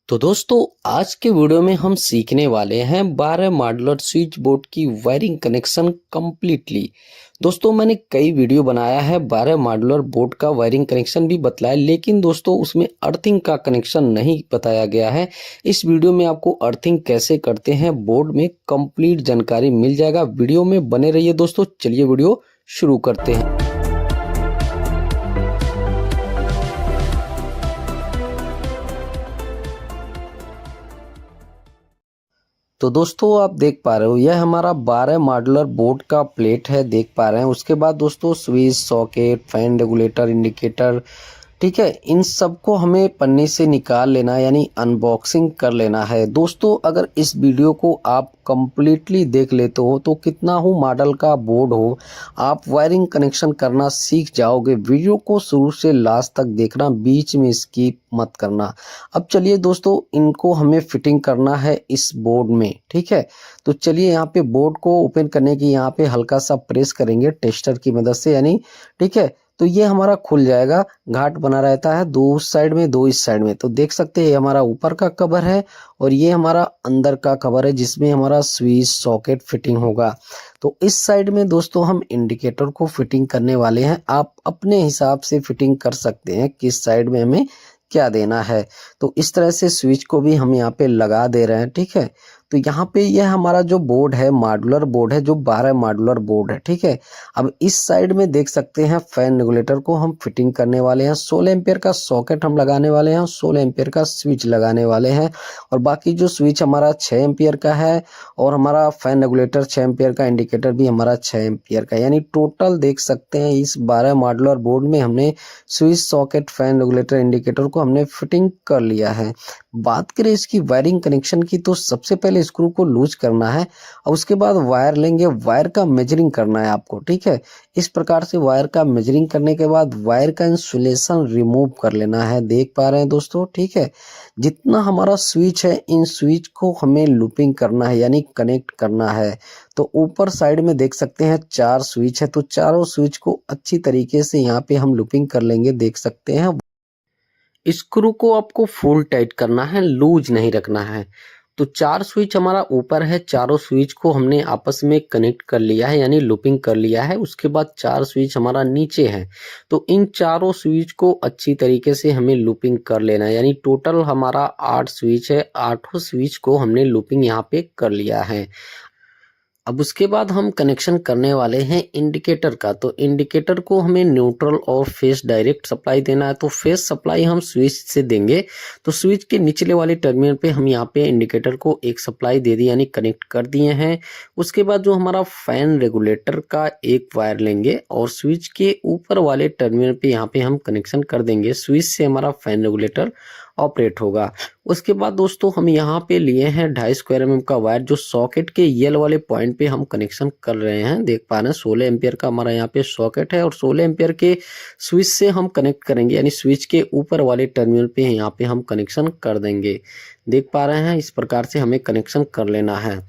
तो दोस्तों आज के वीडियो में हम सीखने वाले हैं 12 मॉड्यूलर स्विच बोर्ड की वायरिंग कनेक्शन कंप्लीटली। दोस्तों मैंने कई वीडियो बनाया है 12 मॉड्यूलर बोर्ड का वायरिंग कनेक्शन भी बताया, लेकिन दोस्तों उसमें अर्थिंग का कनेक्शन नहीं बताया गया है। इस वीडियो में आपको अर्थिंग कैसे करते हैं बोर्ड में कंप्लीट जानकारी मिल जाएगा। वीडियो में बने रहिए दोस्तों। चलिए वीडियो शुरू करते हैं। तो दोस्तों आप देख पा रहे हो यह हमारा 12 मॉड्यूलर बोर्ड का प्लेट है, देख पा रहे हैं। उसके बाद दोस्तों switch, socket, fan regulator, indicator, ठीक है, इन सबको हमें पन्नी से निकाल लेना है, यानी अनबॉक्सिंग कर लेना है। दोस्तों अगर इस वीडियो को आप कंप्लीटली देख लेते हो तो कितना हो मॉडल का बोर्ड हो, आप वायरिंग कनेक्शन करना सीख जाओगे। वीडियो को शुरू से लास्ट तक देखना, बीच में स्किप मत करना। अब चलिए दोस्तों इनको हमें फिटिंग करना है इस बोर्ड में, ठीक है। तो चलिए यहाँ पे बोर्ड को ओपन करने की यहाँ पे हल्का सा प्रेस करेंगे टेस्टर की मदद से, यानी ठीक है। तो ये हमारा खुल जाएगा, घाट बना रहता है, दो उस साइड में दो इस साइड में। तो देख सकते हैं ये हमारा ऊपर का कवर है और ये हमारा अंदर का कवर है जिसमें हमारा स्विच सॉकेट फिटिंग होगा। तो इस साइड में दोस्तों हम इंडिकेटर को फिटिंग करने वाले हैं। आप अपने हिसाब से फिटिंग कर सकते हैं किस साइड में हमें क्या देना है। तो इस तरह से स्विच को भी हम यहाँ पे लगा दे रहे हैं, ठीक है। तो यहाँ पे यह हमारा जो बोर्ड है मॉड्यूलर बोर्ड है, जो 12 मॉड्यूलर बोर्ड है, ठीक है। अब इस साइड में देख सकते हैं फैन रेगुलेटर को हम फिटिंग करने वाले हैं। 16 एम्पियर का सॉकेट हम लगाने वाले हैं, 16 एम्पियर का स्विच लगाने वाले हैं। और बाकी जो स्विच हमारा 6 एम्पियर का है और हमारा फैन रेगुलेटर 6 एम्पियर का, इंडिकेटर भी हमारा 6 एम्पियर का। यानी टोटल देख सकते हैं इस 12 मॉड्यूलर बोर्ड में हमने switch, socket, fan regulator, indicator को हमने फिटिंग कर लिया है। बात करें इसकी वायरिंग कनेक्शन की, तो सबसे पहले स्क्रू को लूज करना है और उसके बाद वायर लेंगे, वायर का मेजरिंग करना है आपको, ठीक है। इस प्रकार से वायर का मेजरिंग करने के बाद वायर का इंसुलेशन रिमूव कर लेना है, देख पा रहे हैं दोस्तों, ठीक है। जितना हमारा स्विच है इन स्विच को हमें लूपिंग करना है, यानी कनेक्ट करना है। तो ऊपर साइड में देख सकते हैं 4 स्विच है, तो चारों स्विच को अच्छी तरीके से यहाँ पे हम लूपिंग कर लेंगे, देख सकते हैं। स्क्रू को आपको फुल टाइट करना है, लूज नहीं रखना है। तो 4 स्विच हमारा ऊपर है, चारों स्विच को हमने आपस में कनेक्ट कर लिया है, यानी लूपिंग कर लिया है। उसके बाद 4 स्विच हमारा नीचे है, तो इन चारों स्विच को अच्छी तरीके से हमें लूपिंग कर लेना है। यानी टोटल हमारा 8 स्विच है, 8 स्विच को हमने लूपिंग यहाँ पे कर लिया है। अब उसके बाद हम कनेक्शन करने वाले हैं इंडिकेटर का। तो इंडिकेटर को हमें न्यूट्रल और फेस डायरेक्ट सप्लाई देना है। तो फेस सप्लाई हम स्विच से देंगे। तो स्विच के निचले वाले टर्मिनल पे हम यहाँ पे इंडिकेटर को एक सप्लाई दे दी, यानी कनेक्ट कर दिए हैं। उसके बाद जो हमारा फैन रेगुलेटर का एक वायर लेंगे और स्विच के ऊपर वाले टर्मिनल पे यहाँ पे हम कनेक्शन कर देंगे। स्विच से हमारा फैन रेगुलेटर ऑपरेट होगा। उसके बाद दोस्तों हम यहाँ पे लिए हैं 2.5 स्क्वायर mm का वायर, जो सॉकेट के येलो वाले पॉइंट पे हम कनेक्शन कर रहे हैं। देख पा रहे हैं 16 एम्पियर का हमारा यहाँ पे सॉकेट है और 16 एम्पियर के स्विच से हम कनेक्ट करेंगे, यानी स्विच के ऊपर वाले टर्मिनल पे यहाँ पे हम कनेक्शन कर देंगे। देख पा रहे हैं इस प्रकार से हमें कनेक्शन कर लेना है।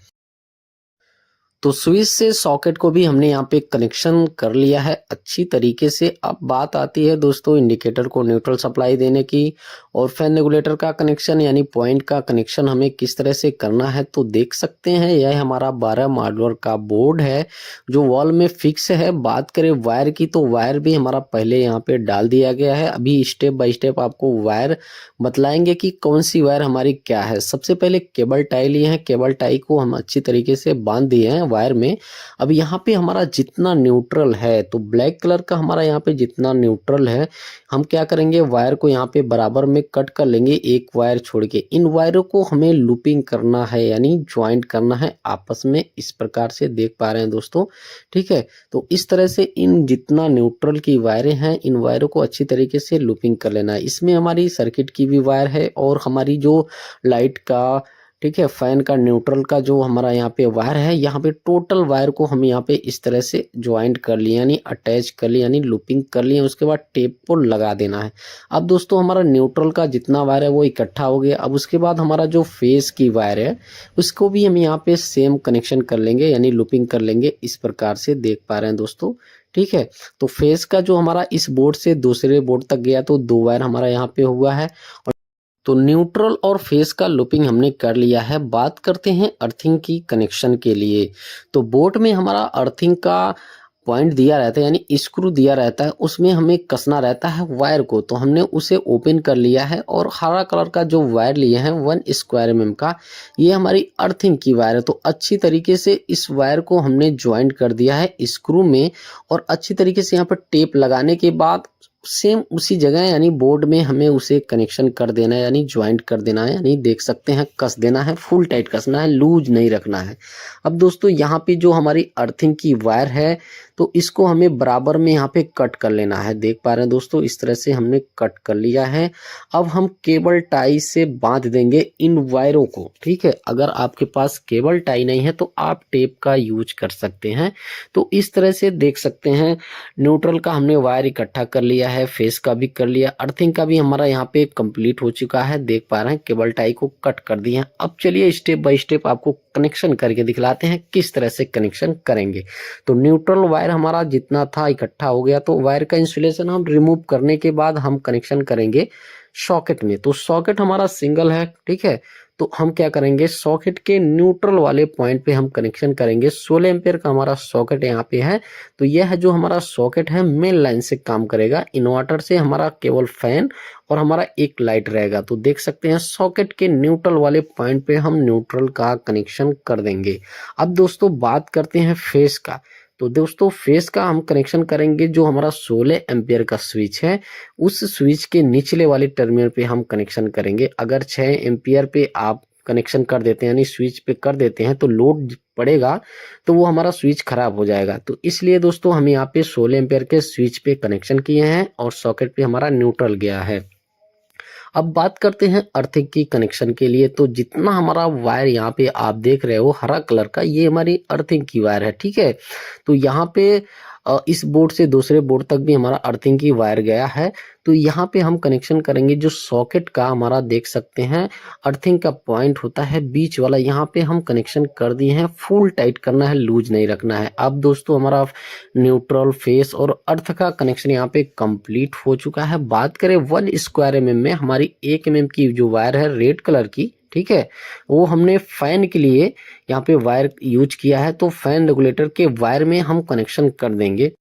तो स्विच से सॉकेट को भी हमने यहाँ पे कनेक्शन कर लिया है अच्छी तरीके से। अब बात आती है दोस्तों इंडिकेटर को न्यूट्रल सप्लाई देने की और फैन रेगुलेटर का कनेक्शन, यानी पॉइंट का कनेक्शन हमें किस तरह से करना है। तो देख सकते हैं यह हमारा 12 मॉड्यूलर का बोर्ड है जो वॉल में फिक्स है। बात करें वायर की, तो वायर भी हमारा पहले यहाँ पे डाल दिया गया है। अभी स्टेप बाय स्टेप आपको वायर बतलाएंगे कि कौन सी वायर हमारी क्या है। सबसे पहले केबल टाई लिए हैं, केबल टाई को हम अच्छी तरीके से बांध दिए हैं वायर में। अब यहाँ पे हमारा जितना न्यूट्रल है, तो ब्लैक कलर का हमारा यहाँ पे जितना न्यूट्रल है, हम क्या करेंगे वायर को यहाँ पे बराबर में कट कर लेंगे, एक वायर छोड़ के। इन वायरों को हमें लूपिंग करना है, यानी ज्वाइंट करना है आपस में, इस प्रकार से देख पा रहे हैं दोस्तों, ठीक है। तो इस तरह से इन जितना न्यूट्रल की वायरें हैं इन वायरों को अच्छी तरीके से लूपिंग कर लेना है। इसमें हमारी सर्किट की भी वायर है और हमारी जो लाइट का, ठीक है, फैन का, न्यूट्रल का जो हमारा यहाँ पे वायर है, यहाँ पे टोटल वायर को हम यहाँ पे इस तरह से ज्वाइंट कर लिए, यानी अटैच कर लिए, यानी लूपिंग कर लिए। उसके बाद टेप को लगा देना है। अब दोस्तों हमारा न्यूट्रल का जितना वायर है वो इकट्ठा हो गया। अब उसके बाद हमारा जो फेस की वायर है उसको भी हम यहाँ पे सेम कनेक्शन कर लेंगे, यानी लूपिंग कर लेंगे, इस प्रकार से देख पा रहे हैं दोस्तों, ठीक है। तो फेस का जो हमारा इस बोर्ड से दूसरे बोर्ड तक गया, तो 2 वायर हमारा यहाँ पे हुआ है। तो न्यूट्रल और फेस का लूपिंग हमने कर लिया है। बात करते हैं अर्थिंग की कनेक्शन के लिए। तो बोट में हमारा अर्थिंग का पॉइंट दिया रहता है, यानी स्क्रू दिया रहता है, उसमें हमें कसना रहता है वायर को। तो हमने उसे ओपन कर लिया है और हरा कलर का जो वायर लिए हैं 1 स्क्वायर mm का, ये हमारी अर्थिंग की वायर है। तो अच्छी तरीके से इस वायर को हमने ज्वाइंट कर दिया है स्क्रू में, और अच्छी तरीके से यहाँ पर टेप लगाने के बाद सेम उसी जगह यानी बोर्ड में हमें उसे कनेक्शन कर देना है, यानी ज्वाइंट कर देना है, यानी देख सकते हैं कस देना है, फुल टाइट कसना है, लूज नहीं रखना है। अब दोस्तों यहाँ पे जो हमारी अर्थिंग की वायर है, तो इसको हमें बराबर में यहाँ पे कट कर लेना है। देख पा रहे हैं दोस्तों, इस तरह से हमने कट कर लिया है। अब हम केबल टाई से बांध देंगे इन वायरों को, ठीक है। अगर आपके पास केबल टाई नहीं है तो आप टेप का यूज कर सकते हैं। तो इस तरह से देख सकते हैं न्यूट्रल का हमने वायर इकट्ठा कर लिया है, फेस का भी कर लिया, अर्थिंग का भी हमारा यहाँ पे कंप्लीट हो चुका है। देख पा रहे हैं केबल टाई को कट कर दिए हैं। अब चलिए स्टेप बाय स्टेप आपको कनेक्शन करके दिखलाते हैं किस तरह से कनेक्शन करेंगे। तो न्यूट्रल वायर हमारा जितना था इकट्ठा हो गया, तो वायर का इंसुलेशन हम रिमूव करने के बाद हम कनेक्शन करेंगे सॉकेट में। तो सॉकेट हमारा सिंगल है, ठीक है। तो हम क्या करेंगे, सॉकेट के न्यूट्रल वाले पॉइंट पे हम कनेक्शन करेंगे। 16 एम्पियर का हमारा सॉकेट यहाँ पे है। तो यह है जो हमारा सॉकेट है, मेन लाइन से काम करेगा। इन्वर्टर से हमारा केवल फैन और हमारा एक लाइट रहेगा। तो देख सकते हैं सॉकेट के न्यूट्रल वाले पॉइंट पे हम न्यूट्रल का कनेक्शन कर देंगे। अब दोस्तों बात करते हैं फेस का। तो दोस्तों फेस का हम कनेक्शन करेंगे जो हमारा 16 एम्पियर का स्विच है, उस स्विच के निचले वाले टर्मिनल पे हम कनेक्शन करेंगे। अगर 6 एम्पियर पे आप कनेक्शन कर देते हैं, यानी स्विच पे कर देते हैं, तो लोड पड़ेगा तो वो हमारा स्विच खराब हो जाएगा। तो इसलिए दोस्तों हम यहाँ पे 16 एम्पियर के स्विच पे कनेक्शन किए हैं और सॉकेट पे हमारा न्यूट्रल गया है। अब बात करते हैं अर्थिंग की कनेक्शन के लिए। तो जितना हमारा वायर यहाँ पे आप देख रहे हो हरा कलर का, ये हमारी अर्थिंग की वायर है, ठीक है। तो यहाँ पे इस बोर्ड से दूसरे बोर्ड तक भी हमारा अर्थिंग की वायर गया है। तो यहाँ पे हम कनेक्शन करेंगे जो सॉकेट का हमारा देख सकते हैं अर्थिंग का पॉइंट होता है बीच वाला, यहाँ पे हम कनेक्शन कर दिए हैं। फुल टाइट करना है, लूज नहीं रखना है। अब दोस्तों हमारा न्यूट्रल, फेस और अर्थ का कनेक्शन यहाँ पे कंप्लीट हो चुका है। बात करें 1 स्क्वायर mm में, हमारी 1 mm की जो वायर है रेड कलर की, ठीक है, वो हमने फैन के लिए यहाँ पे वायर यूज किया है। तो फैन रेगुलेटर के वायर में हम कनेक्शन कर देंगे।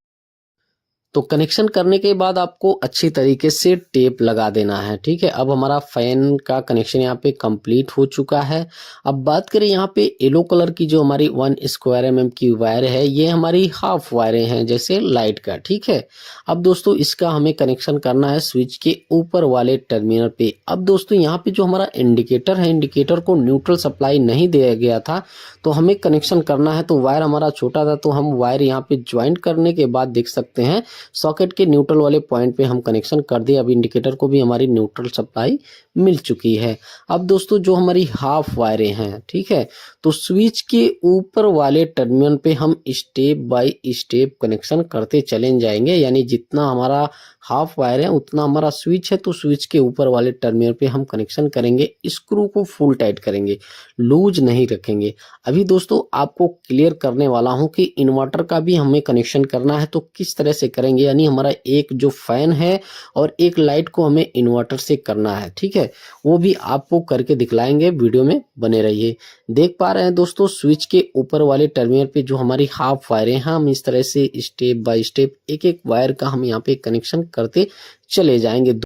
तो कनेक्शन करने के बाद आपको अच्छी तरीके से टेप लगा देना है, ठीक है। अब हमारा फैन का कनेक्शन यहाँ पे कंप्लीट हो चुका है। अब बात करें यहाँ पे येलो कलर की जो हमारी 1 स्क्वायर mm की वायर है, ये हमारी हाफ वायरें हैं जैसे लाइट का, ठीक है। अब दोस्तों इसका हमें कनेक्शन करना है स्विच के ऊपर वाले टर्मिनल पे। अब दोस्तों यहाँ पे जो हमारा इंडिकेटर है, इंडिकेटर को न्यूट्रल सप्लाई नहीं दिया गया था, तो हमें कनेक्शन करना है। तो वायर हमारा छोटा था, तो हम वायर यहाँ पे ज्वाइंट करने के बाद देख सकते हैं सॉकेट के न्यूट्रल वाले पॉइंट पे हम कनेक्शन कर दिए। अब इंडिकेटर को भी हमारी न्यूट्रल सप्लाई मिल चुकी है। अब दोस्तों जो हमारी हाफ वायरें हैं, ठीक है, तो स्विच के ऊपर वाले टर्मिनल पे हम स्टेप बाय स्टेप कनेक्शन करते चले जाएंगे। यानी जितना हमारा हाफ वायर है उतना हमारा स्विच है, तो स्विच के ऊपर वाले टर्मिनल पे हम कनेक्शन करेंगे। स्क्रू को फुल टाइट करेंगे, लूज नहीं रखेंगे। अभी दोस्तों आपको क्लियर करने वाला हूं कि इन्वर्टर का भी हमें कनेक्शन करना है, तो किस तरह से करेंगे। यानी हमारा एक जो फैन है और एक लाइट को हमें इन्वर्टर से करना है, ठीक है, वो भी आपको करके दिखलाएंगे। वीडियो में बने रहिए। देख पा रहे हैं दोस्तों स्विच के ऊपर वाले टर्मिनल पे जो हमारी हाफ वायरें हैं, हम इस तरह से स्टेप बाय स्टेप एक एक वायर का हम यहाँ पे कनेक्शन करते चले जाएंगे।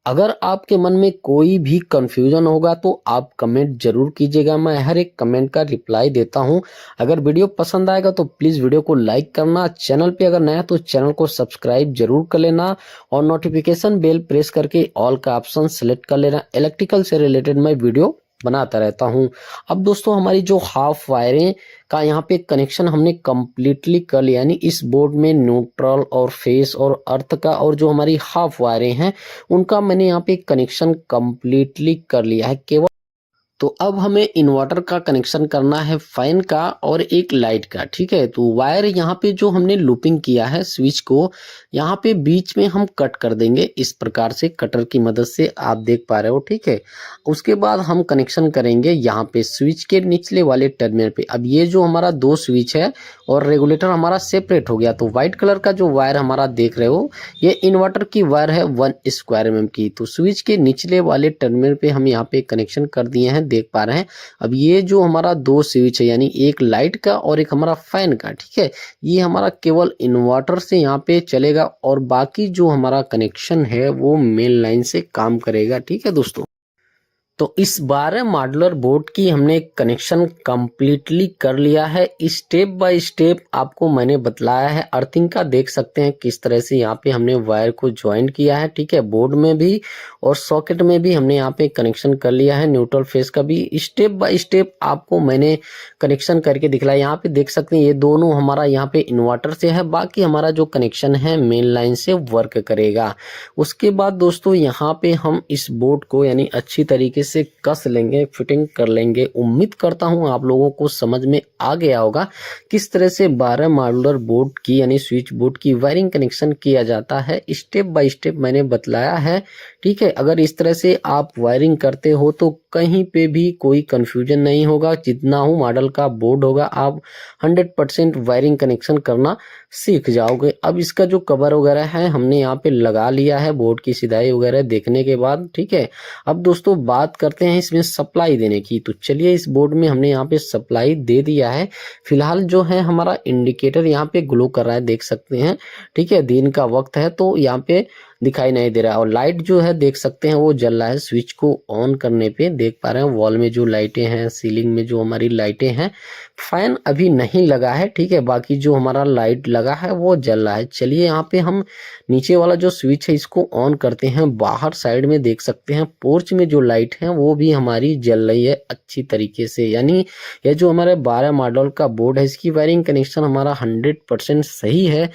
अगर आपके मन में कोई भी कंफ्यूजन होगा तो आप कमेंट जरूर कीजिएगा, मैं हर एक कमेंट का रिप्लाई देता हूं। अगर वीडियो पसंद आएगा तो प्लीज वीडियो को लाइक करना, चैनल पे अगर नया तो चैनल को सब्सक्राइब जरूर कर लेना और नोटिफिकेशन बेल प्रेस करके ऑल का ऑप्शन सेलेक्ट कर लेना। इलेक्ट्रिकल से रिलेटेड मैं वीडियो बनाता रहता हूं। अब दोस्तों हमारी जो हाफ वायरें का यहाँ पे कनेक्शन हमने कंप्लीटली कर लिया, यानी इस बोर्ड में न्यूट्रल और फेस और अर्थ का और जो हमारी हाफ वायरें हैं उनका मैंने यहाँ पे कनेक्शन कंप्लीटली कर लिया है। केवल तो अब हमें इन्वर्टर का कनेक्शन करना है फैन का और एक लाइट का, ठीक है। तो वायर यहाँ पे जो हमने लूपिंग किया है स्विच को, यहाँ पे बीच में हम कट कर देंगे इस प्रकार से कटर की मदद से, आप देख पा रहे हो, ठीक है। उसके बाद हम कनेक्शन करेंगे यहाँ पे स्विच के निचले वाले टर्मिनल पे। अब ये जो हमारा दो स्विच है और रेगुलेटर हमारा सेपरेट हो गया, तो व्हाइट कलर का जो वायर हमारा देख रहे हो ये इन्वर्टर की वायर है 1 mm की। तो स्विच के निचले वाले टर्मिनल पे हम यहाँ पे कनेक्शन कर दिए हैं, देख पा रहे हैं। अब ये जो हमारा दो स्विच है यानी एक लाइट का और एक हमारा फैन का, ठीक है, ये हमारा केवल इन्वर्टर से यहाँ पे चलेगा और बाकी जो हमारा कनेक्शन है वो मेन लाइन से काम करेगा, ठीक है दोस्तों। तो इस 12 मॉड्यूलर बोर्ड की हमने कनेक्शन कंप्लीटली कर लिया है। स्टेप बाय स्टेप आपको मैंने बतलाया है। अर्थिंग का देख सकते हैं किस तरह से यहाँ पे हमने वायर को ज्वाइन किया है, ठीक है। बोर्ड में भी और सॉकेट में भी हमने यहाँ पे कनेक्शन कर लिया है। न्यूट्रल फेस का भी स्टेप बाय स्टेप आपको मैंने कनेक्शन करके दिखलाया। यहाँ पे देख सकते हैं ये दोनों हमारा यहाँ पे इन्वर्टर से है, बाकी हमारा जो कनेक्शन है मेन लाइन से वर्क करेगा। उसके बाद दोस्तों यहाँ पे हम इस बोर्ड को यानी अच्छी तरीके से कस लेंगे, फिटिंग कर लेंगे। उम्मीद करता हूं आप लोगों को समझ में आ गया होगा किस तरह से 12 मॉड्यूलर बोर्ड की यानी स्विच बोर्ड की वायरिंग कनेक्शन किया जाता है। स्टेप बाय स्टेप मैंने बतलाया है, ठीक है। अगर इस तरह से आप वायरिंग करते हो तो कहीं पे भी कोई कंफ्यूजन नहीं होगा। जितना हो मॉडल का बोर्ड होगा आप 100% वायरिंग कनेक्शन करना सीख जाओगे। अब इसका जो कवर वगैरह है हमने यहाँ पे लगा लिया है बोर्ड की सिधाई वगैरह देखने के बाद, ठीक है। अब दोस्तों बात करते हैं इसमें सप्लाई देने की। तो चलिए इस बोर्ड में हमने यहाँ पे सप्लाई दे दिया है। फिलहाल जो है हमारा इंडिकेटर यहाँ पे ग्लो कर रहा है, देख सकते हैं, ठीक है। दिन का वक्त है तो यहाँ पे दिखाई नहीं दे रहा है और लाइट जो है देख सकते हैं वो जल रहा है। स्विच को ऑन करने पे देख पा रहे हैं वॉल में जो लाइटें हैं, सीलिंग में जो हमारी लाइटें हैं। फैन अभी नहीं लगा है, ठीक है, बाकी जो हमारा लाइट लगा है वो जल रहा है। चलिए यहाँ पे हम नीचे वाला जो स्विच है इसको ऑन करते हैं। बाहर साइड में देख सकते हैं पोर्च में जो लाइट है वो भी हमारी जल रही है अच्छी तरीके से। यानी ये जो हमारे 12 मॉडल का बोर्ड है इसकी वायरिंग कनेक्शन हमारा 100% सही है।